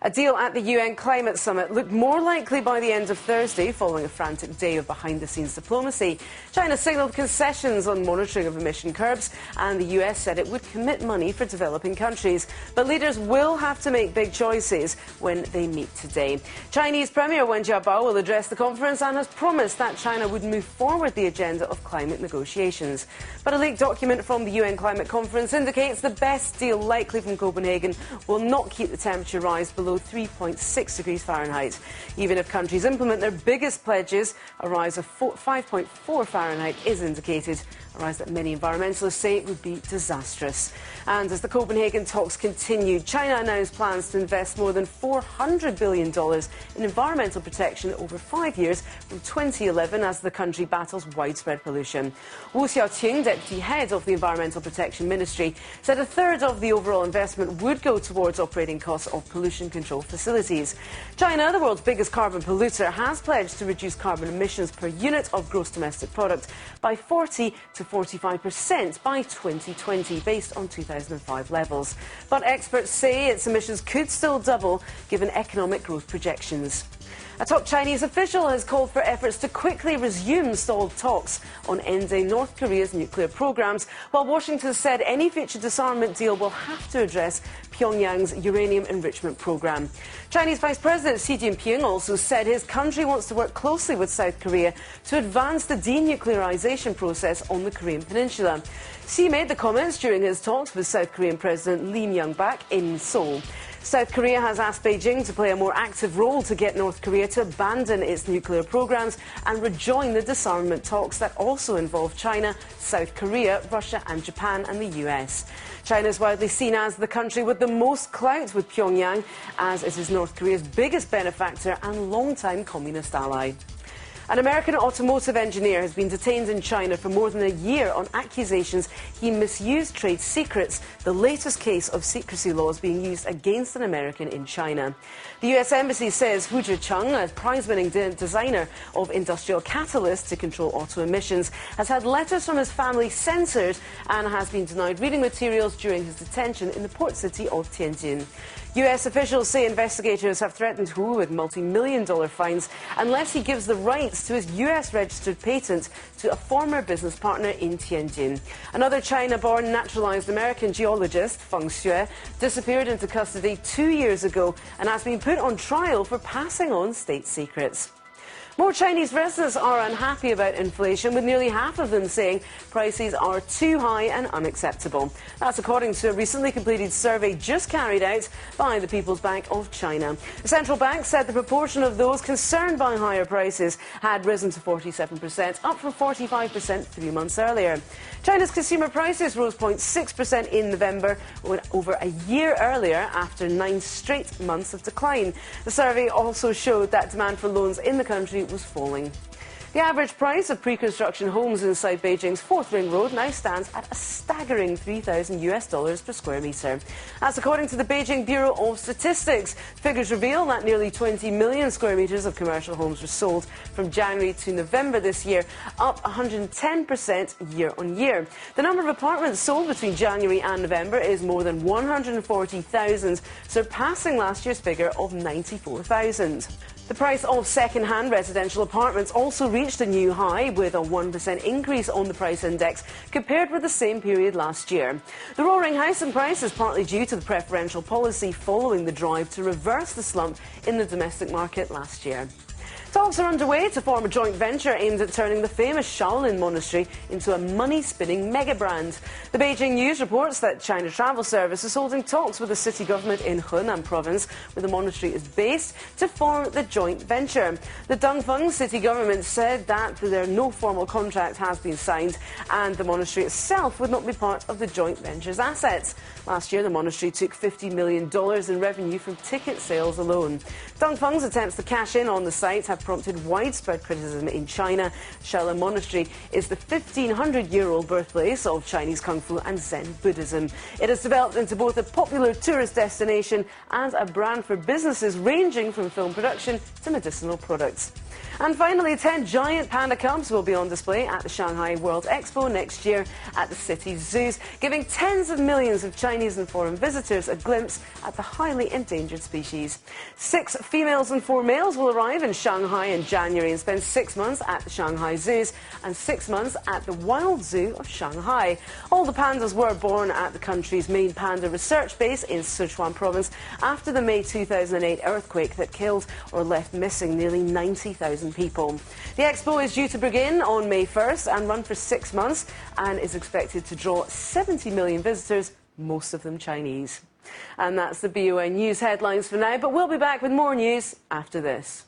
A deal at the UN Climate Summit looked more likely by the end of Thursday, following a frantic day of behind-the-scenes diplomacy. China signalled concessions on monitoring of emission curbs, and the US said it would commit money for developing countries. But leaders will have to make big choices when they meet today. Chinese Premier Wen Jiabao will address the conference and has promised that China would move forward the agenda of climate negotiations. But a leaked document from the UN Climate Conference indicates the best deal likely from Copenhagen will not keep the temperature rise below 3.6 degrees Fahrenheit. Even if countries implement their biggest pledges, a rise of 5.4 Fahrenheit is indicated, a rise that many environmentalists say would be disastrous. And as the Copenhagen talks continued, China announced plans to invest more than $400 billion in environmental protection over 5 years from 2011 as the country battles widespread pollution. Wu Xiaoqing, deputy head of the Environmental Protection Ministry, said a third of the overall investment would go towards operating costs of pollution control facilities. China, the world's biggest carbon polluter, has pledged to reduce carbon emissions per unit of gross domestic product by 40 to 45% by 2020, based on 2005 levels. But experts say its emissions could still double given economic growth projections. A top Chinese official has called for efforts to quickly resume stalled talks on ending North Korea's nuclear programs, while Washington said any future disarmament deal will have to address Pyongyang's uranium enrichment program. Chinese Vice President Xi Jinping also said his country wants to work closely with South Korea to advance the denuclearization process on the Korean peninsula. Xi made the comments during his talks with South Korean President Lee Myung-bak in Seoul. South Korea has asked Beijing to play a more active role to get North Korea to abandon its nuclear programs and rejoin the disarmament talks that also involve China, South Korea, Russia and Japan and the US. China is widely seen as the country with the most clout with Pyongyang, as it is North Korea's biggest benefactor and long-time communist ally. An American automotive engineer has been detained in China for more than a year on accusations he misused trade secrets, the latest case of secrecy laws being used against an American in China. The US Embassy says Hu Zhicheng, a prize-winning designer of industrial catalysts to control auto emissions, has had letters from his family censored and has been denied reading materials during his detention in the port city of Tianjin. US officials say investigators have threatened Hu with multi-million-dollar fines unless he gives the rights to his US-registered patent to a former business partner in Tianjin. Another China-born naturalized American geologist, Feng Xue, disappeared into custody 2 years ago and has been put on trial for passing on state secrets. More Chinese residents are unhappy about inflation, with nearly half of them saying prices are too high and unacceptable. That's according to a recently completed survey just carried out by the People's Bank of China. The central bank said the proportion of those concerned by higher prices had risen to 47%, up from 45% 3 months earlier. China's consumer prices rose 0.6% in November, over a year earlier, after 9 straight months of decline. The survey also showed that demand for loans in the country was falling. The average price of pre-construction homes inside Beijing's 4th Ring Road now stands at a staggering $3,000 per square metre. That's according to the Beijing Bureau of Statistics. Figures reveal that nearly 20 million square metres of commercial homes were sold from January to November this year, up 110% year on year. The number of apartments sold between January and November is more than 140,000, surpassing last year's figure of 94,000. The price of second-hand residential apartments also reached a new high, with a 1% increase on the price index compared with the same period last year. The roaring housing price is partly due to the preferential policy following the drive to reverse the slump in the domestic market last year. Talks are underway to form a joint venture aimed at turning the famous Shaolin Monastery into a money-spinning mega-brand. The Beijing News reports that China Travel Service is holding talks with the city government in Henan province, where the monastery is based, to form the joint venture. The Dongfeng city government said that no formal contract has been signed, and the monastery itself would not be part of the joint venture's assets. Last year, the monastery took $50 million in revenue from ticket sales alone. Dongfeng's attempts to cash in on the site have prompted widespread criticism in China. Shaolin Monastery is the 1,500-year-old birthplace of Chinese Kung Fu and Zen Buddhism. It has developed into both a popular tourist destination and a brand for businesses ranging from film production to medicinal products. And finally, 10 giant panda cubs will be on display at the Shanghai World Expo next year at the city's zoos, giving tens of millions of Chinese and foreign visitors a glimpse at the highly endangered species. 6 females and 4 males will arrive in Shanghai in January and spend 6 months at the Shanghai zoos and 6 months at the Wild Zoo of Shanghai. All the pandas were born at the country's main panda research base in Sichuan province after the May 2008 earthquake that killed or left missing nearly 90,000 people. The expo is due to begin on May 1st and run for 6 months and is expected to draw 70 million visitors, most of them Chinese. And that's the BON News headlines for now, but we'll be back with more news after this.